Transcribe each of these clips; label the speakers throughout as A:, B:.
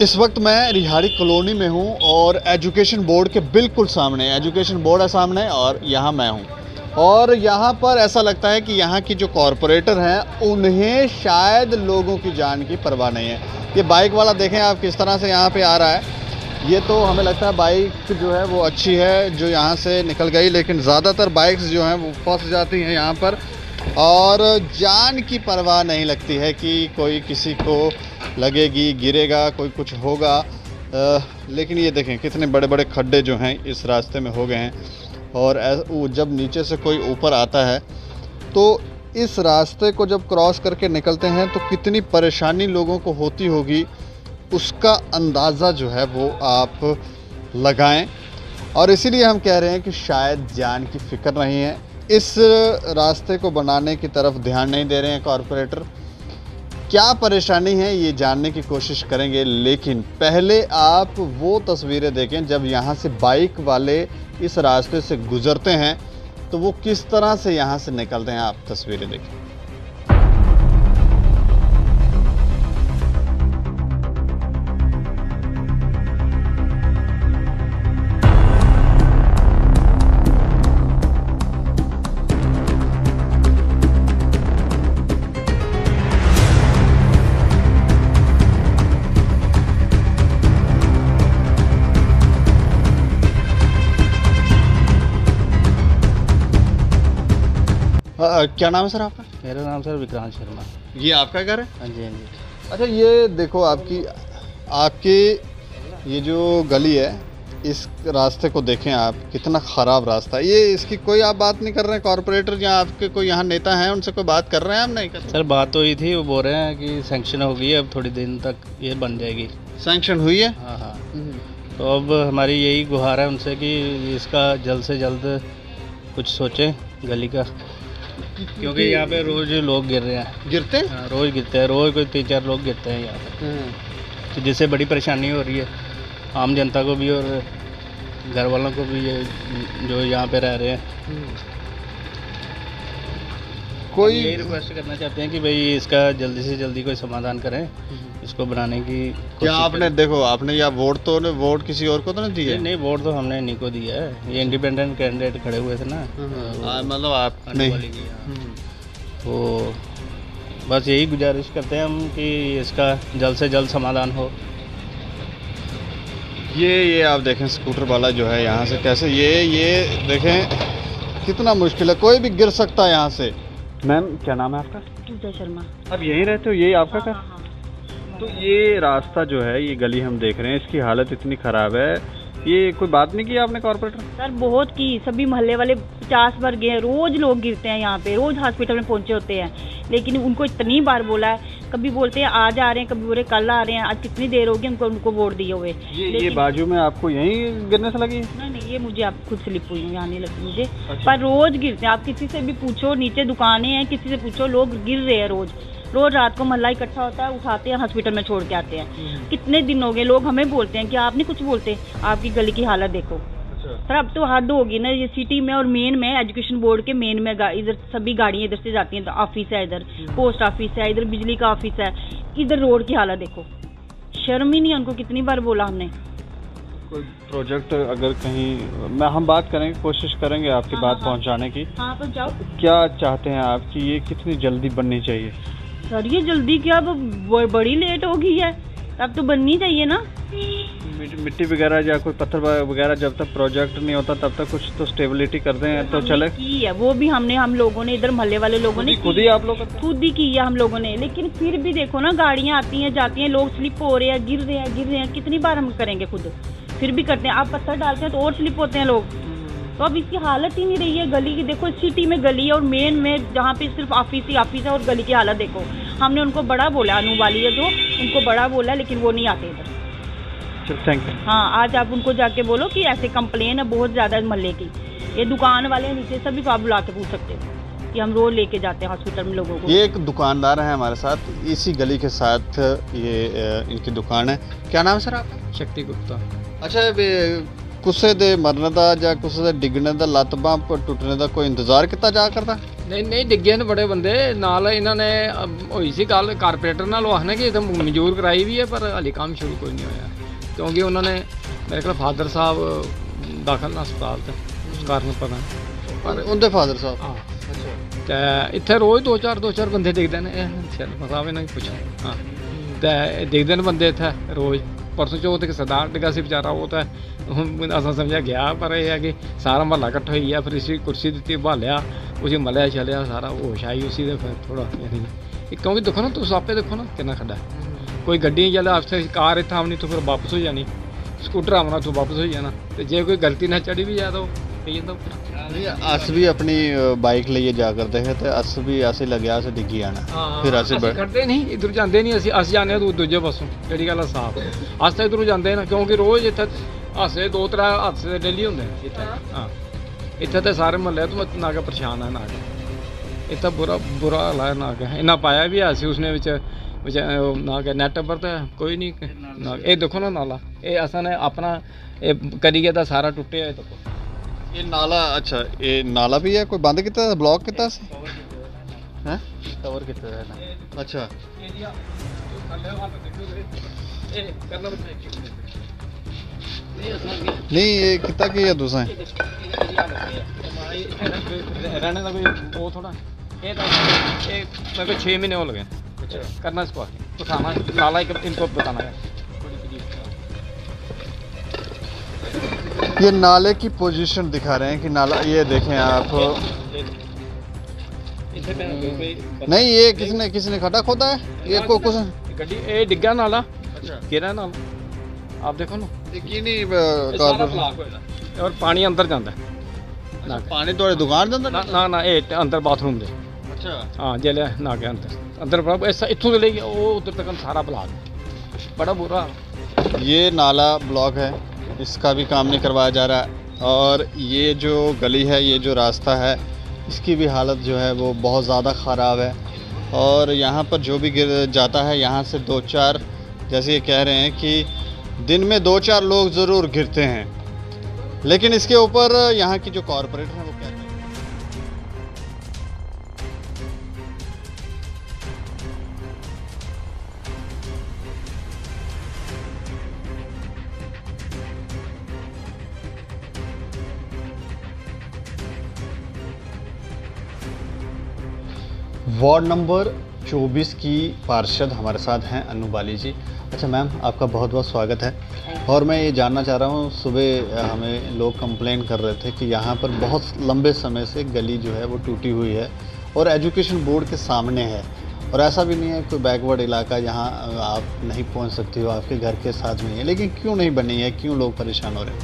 A: इस वक्त मैं रिहाड़ी कॉलोनी में हूं और एजुकेशन बोर्ड के बिल्कुल सामने, एजुकेशन बोर्ड है सामने और यहां मैं हूं। और यहां पर ऐसा लगता है कि यहां की जो कॉरपोरेटर हैं उन्हें शायद लोगों की जान की परवाह नहीं है। ये बाइक वाला देखें आप किस तरह से यहां पे आ रहा है। ये तो हमें लगता है बाइक जो है वो अच्छी है जो यहाँ से निकल गई, लेकिन ज़्यादातर बाइक्स जो हैं वो फंस जाती हैं यहाँ पर और जान की परवाह नहीं लगती है कि कोई किसी को लगेगी, गिरेगा, कोई कुछ होगा। लेकिन ये देखें कितने बड़े बड़े खड्डे जो हैं इस रास्ते में हो गए हैं। और जब नीचे से कोई ऊपर आता है तो इस रास्ते को जब क्रॉस करके निकलते हैं तो कितनी परेशानी लोगों को होती होगी, उसका अंदाज़ा जो है वो आप लगाएं। और इसीलिए हम कह रहे हैं कि शायद जान की फ़िक्र नहीं है, इस रास्ते को बनाने की तरफ ध्यान नहीं दे रहे हैं कॉरपोरेटर। क्या परेशानी है ये जानने की कोशिश करेंगे, लेकिन पहले आप वो तस्वीरें देखें जब यहाँ से बाइक वाले इस रास्ते से गुज़रते हैं तो वो किस तरह से यहाँ से निकलते हैं। आप तस्वीरें देखें। क्या नाम है सर आपका?
B: मेरा नाम सर विक्रांत शर्मा।
A: ये आपका घर है?
B: हाँ जी, हाँ जी।
A: अच्छा, ये देखो आपकी ये जो गली है, इस रास्ते को देखें आप, कितना ख़राब रास्ता है ये। इसकी कोई आप बात नहीं कर रहे हैं? कॉरपोरेटर या आपके कोई यहाँ नेता हैं उनसे कोई बात कर रहे हैं? हम नहीं कर रहे
B: सर, बात तो हुई थी, वो बोल रहे हैं कि सैंक्शन हो गई है, अब थोड़ी दिन तक ये बन जाएगी।
A: सैंक्शन हुई है?
B: हाँ हाँ। तो अब हमारी यही गुहार है उनसे कि इसका जल्द से जल्द कुछ सोचें गली का, क्योंकि यहाँ पे रोज़ लोग गिर रहे हैं।
A: गिरते हैं?
B: हाँ, रोज़ गिरते हैं, रोज़ कोई 3-4 लोग गिरते हैं यहाँ पे। तो जिससे बड़ी परेशानी हो रही है आम जनता को भी और घर वालों को भी, ये जो यहाँ पे रह रहे हैं।
A: कोई
B: यही रिक्वेस्ट करना चाहते हैं कि भाई इसका जल्दी से जल्दी कोई समाधान करें, इसको बनाने की
A: क्या आपने देखो, आपने या वोट किसी और को तो नहीं दिया?
B: नहीं, वोट तो हमने इन्हीं को दिया है। ये इंडिपेंडेंट कैंडिडेट खड़े हुए थे ना,
A: मतलब आप नहीं।
B: तो बस यही गुजारिश करते हैं हम कि इसका जल्द से जल्द समाधान हो।
A: ये आप देखें स्कूटर वाला जो है यहाँ से कैसे, ये देखें कितना मुश्किल है, कोई भी गिर सकता है यहाँ से। मैम, क्या नाम है आपका?
C: पूजा शर्मा।
A: अब यहीं रहते हो? यही आपका घर? तो ये रास्ता जो है, ये गली हम देख रहे हैं, इसकी हालत इतनी ख़राब है, ये कोई बात नहीं की आपने कॉर्पोरेटर?
C: सर बहुत की, सभी मोहल्ले वाले 50 बार गए हैं, रोज लोग गिरते हैं यहाँ पे, रोज हॉस्पिटल में पहुंचे होते हैं। लेकिन उनको इतनी बार बोला है, कभी बोलते हैं आज आ रहे हैं, कभी बोल रहे कल आ रहे हैं। आज कितनी देर होगी उनको वोट दिए हुए।
A: ये बाजू में आपको यहीं गिरने से लगी?
C: नहीं, ये मुझे आप खुद स्लिप हुई हूँ, यहाँ नहीं लगी मुझे। अच्छा। पर रोज गिरते हैं, आप किसी से भी पूछो, नीचे दुकानें हैं, किसी से पूछो, लोग गिर रहे हैं रोज। रात को मोहल्ला इकट्ठा होता है, उठाते हैं, हॉस्पिटल में छोड़ के आते हैं। कितने दिन हो गए, लोग हमें बोलते हैं कि आप नहीं कुछ बोलते, आपकी गली की हालत देखो। सर अब तो हद होगी ना, ये सिटी में और मेन में, एजुकेशन बोर्ड के मेन में इधर सभी गाड़ियां इधर से जाती हैं। तो ऑफिस है, इधर पोस्ट ऑफिस है, इधर बिजली का ऑफिस है, इधर रोड की हालत देखो। शर्म ही नहीं उनको, कितनी बार बोला हमने।
A: कोई प्रोजेक्ट अगर कहीं हम बात करेंगे, कोशिश करेंगे आपकी बात पहुंचाने की।
C: हाँ तो जाओ।
A: क्या चाहते हैं आप कि ये कितनी जल्दी बननी चाहिए?
C: सर ये जल्दी क्या, बड़ी लेट हो गई है, अब तो बननी चाहिए ना।
A: मिट्टी वगैरह या कोई पत्थर वगैरह, जब तक प्रोजेक्ट नहीं होता तब तक कुछ तो स्टेबिलिटी कर दें तो चले।
C: की है वो भी हम लोगों ने, इधर मोहल्ले वाले लोगों ने
A: खुद ही आप लोग
C: खुद ही की है हम लोगों ने। लेकिन फिर भी देखो ना, गाड़ियां आती हैं जाती हैं, लोग स्लिप हो रहे हैं, गिर रहे हैं। कितनी बार हम करेंगे खुद, फिर भी करते हैं। आप पत्थर डालते हैं तो और स्लिप होते हैं लोग। तो अब इसकी हालत ही नहीं रही है गली की। देखो सिटी में गली है और मेन में जहाँ पे सिर्फ ऑफिस ही ऑफिस है, और गली की हालत देखो। हमने उनको बड़ा बोला, अनु वाली है जो, उनको बड़ा बोला, लेकिन वो नहीं आते इधर।
A: Thank you.
C: हाँ, आज आप उनको जाके बोलो कि ऐसे कंप्लेन है बहुत ज्यादा मोहल्ले की। ये दुकान वाले नीचे सभी को आप बुला के पूछ सकते हो कि हम रोज लेके जाते हैं हॉस्पिटल में लोगों को।
A: ये एक दुकानदार है हमारे साथ, इसी गली के साथ ये इनकी दुकान है। क्या नाम है सर आपका?
B: शक्ति गुप्ता।
A: अच्छा, कुछ दे मरने का या कुछ दे डिगने का, लत्त बांह टुटने का कोई इंतजार किया जा करता?
D: नहीं डिगे ने बड़े बंदे नाल इन्होंने हुई सी गल कारपोरेटर नाल आखने कि इतने मंजूर कराई भी है पर हाले काम शुरू कोई नहीं होया क्योंकि उन्होंने मेरे ख्याल फादर साहब दाखल न अस्पताल ते उस कारण पता नहीं पर
A: उनके फादर साहब
D: हाँ ते इत्थे रोज़ दो चार बंदे दिखते हैं शर्मा साहब इन्हें पुछो हाँ ते दिखते हैं बंदे इत्थे रोज़ परसों चौथ एक सरदार डिगा सी बेचारा वो तो अस समझा गया पर यह है कि सारा महला कट्ठा होई फिर इसी कुर्सी दी बहालिया उसी मलिया शलिया सारा होश आई उसी दे फिर थोड़ा क्योंकि देखो ना तुम आपे देखो ना कितना खड्डा है कोई गड्डी जल्द आपसे कार इतना आनी तो फिर वापस हो जानी स्कूटर आना तो वापस हो जाना तो जे कोई गलती ना चढ़ी भी जाए तो
A: अस भी अपनी बाइक लिए जा करते हैं तो अस भी ऐसे लगे अस डिग्गी आना फिर अस
D: करते नहीं इधर जाते नहीं अस जाने दूजे पासों जी गल साफ अस तो इधरों जाते ना क्योंकि रोज़ इतने हादसे 2-3 हादसे डेली होंगे इतने हाँ इतने तो सारे महल्ले तो ना के परेशान है ना के इतना बुरा हाल है ना के इन्ना पाया भी है उसने ना के नैट पर तो कोई नहीं ना ये देखो ना नाला ये असां अपना करी गया सारा टुटे है देखो
A: ये नाला अच्छा ये नाला भी है कोई बंद किया ब्लॉक किया हैं
B: कवर किया है ना
A: अच्छा नहीं ये कितना की है दूसरा
D: रहने का कोई वो थोड़ा ये मेरे को 6 महीने हो लगे करना इसको उठाना नाला इनको बताना है
A: ये नाले की पोजीशन दिखा रहे हैं कि नाला ये देखें आप नहीं ये किसने खड्डा खोदा है ये को कुछ
D: गड्डी ये डिग्गा नाला केरा नाला आप देखो ना और पानी अंदर जाता है
A: पानी थोड़े दुकान के अंदर
D: ना ये अंदर बाथरूम दे
A: अच्छा
D: हाँ जेले ना के अंदर इतों ले गया वो उधर तक सारा ब्लॉक बड़ा बुरा
A: ये नाला ब्लॉक है इसका भी काम नहीं करवाया जा रहा है और ये जो गली है ये जो रास्ता है इसकी भी हालत जो है वो बहुत ज़्यादा ख़राब है और यहाँ पर जो भी गिर जाता है यहाँ से 2-4 जैसे ये कह रहे हैं कि दिन में 2-4 लोग ज़रूर गिरते हैं लेकिन इसके ऊपर यहाँ की जो कॉरपोरेटर हैं वो कहते हैं वार्ड नंबर 24 की पार्षद हमारे साथ हैं अनु बाली जी। अच्छा मैम आपका बहुत बहुत स्वागत है और मैं ये जानना चाह रहा हूँ सुबह हमें लोग कंप्लेन कर रहे थे कि यहाँ पर बहुत लंबे समय से गली जो है वो टूटी हुई है और एजुकेशन बोर्ड के सामने है और ऐसा भी नहीं है कोई बैकवर्ड इलाका यहाँ आप नहीं पहुँच सकती हो आपके घर के साथ में है लेकिन क्यों नहीं बनी है क्यों लोग परेशान हो रहे हैं?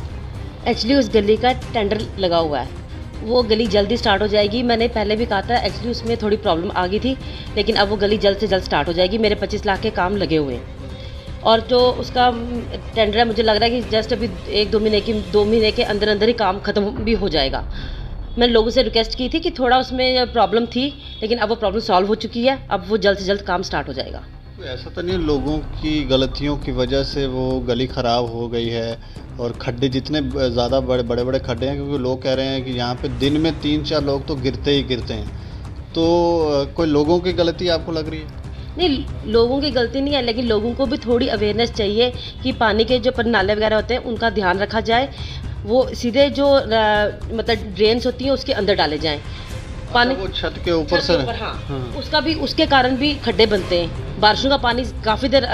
E: एक्चुअली उस गली का टेंडर लगा हुआ है वो गली जल्दी स्टार्ट हो जाएगी मैंने पहले भी कहा था एक्चुअली उसमें थोड़ी प्रॉब्लम आ गई थी लेकिन अब वो गली जल्द से जल्द स्टार्ट हो जाएगी मेरे 25 लाख के काम लगे हुए हैं और जो उसका टेंडर है मुझे लग रहा है कि जस्ट अभी 2 महीने के अंदर अंदर ही काम ख़त्म भी हो जाएगा। मैंने लोगों से रिक्वेस्ट की थी कि थोड़ा उसमें प्रॉब्लम थी लेकिन अब वो प्रॉब्लम सॉल्व हो चुकी है अब वो जल्द से जल्द काम स्टार्ट हो जाएगा।
A: ऐसा तो नहीं लोगों की गलतियों की वजह से वो गली ख़राब हो गई है और खड्डे जितने ज़्यादा बड़े खड्डे हैं क्योंकि लोग कह रहे हैं कि यहाँ पे दिन में 3-4 लोग तो गिरते ही गिरते हैं तो कोई लोगों की गलती आपको लग रही है?
E: नहीं लोगों की गलती नहीं है लेकिन लोगों को भी थोड़ी अवेयरनेस चाहिए कि पानी के जो नाले वगैरह होते हैं उनका ध्यान रखा जाए वो सीधे जो मतलब ड्रेन्स होती हैं उसके अंदर डाले जाएँ पानी
A: वो छत के ऊपर से
E: हाँ। उसका भी उसके कारण भी खड्डे बनते हैं बारिशों का पानी काफ़ी देर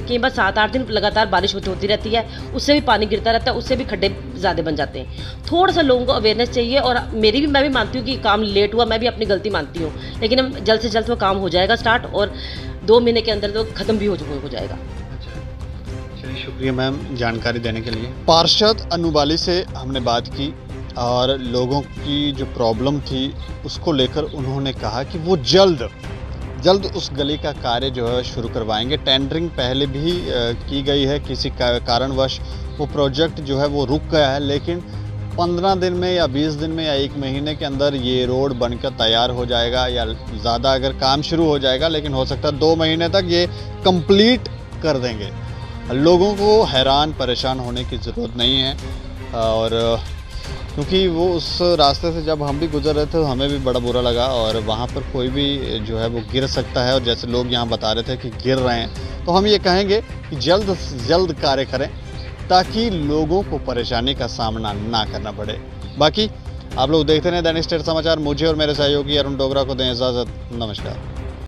E: कई बार 7-8 दिन लगातार बारिश होती रहती है उससे भी पानी गिरता रहता है उससे भी खड्डे ज़्यादा बन जाते हैं। थोड़ा सा लोगों को अवेयरनेस चाहिए और मैं भी मानती हूँ कि काम लेट हुआ मैं भी अपनी गलती मानती हूँ लेकिन हम जल्द से जल्द वो काम हो जाएगा स्टार्ट और 2 महीने के अंदर तो ख़त्म भी हो जाएगा।
A: चलिए शुक्रिया मैम जानकारी देने के लिए। पार्षद अनु बाली से हमने बात की और लोगों की जो प्रॉब्लम थी उसको लेकर उन्होंने कहा कि वो जल्द उस गली का कार्य जो है शुरू करवाएंगे। टेंडरिंग पहले भी की गई है किसी कारणवश वो प्रोजेक्ट जो है वो रुक गया है लेकिन 15 दिन में या 20 दिन में या 1 महीने के अंदर ये रोड बनकर तैयार हो जाएगा या ज़्यादा अगर काम शुरू हो जाएगा लेकिन हो सकता है 2 महीने तक ये कंप्लीट कर देंगे। लोगों को हैरान परेशान होने की ज़रूरत नहीं है और क्योंकि वो उस रास्ते से जब हम भी गुजर रहे थे तो हमें भी बड़ा बुरा लगा, और वहाँ पर कोई भी जो है वो गिर सकता है, और जैसे लोग यहाँ बता रहे थे कि गिर रहे हैं, तो हम ये कहेंगे कि जल्द से जल्द कार्य करें ताकि लोगों को परेशानी का सामना ना करना पड़े। बाकी आप लोग देखते रहें दैनिक स्टेट समाचार। मुझे और मेरे सहयोगी अरुण डोगरा को दें इजाज़त। नमस्कार।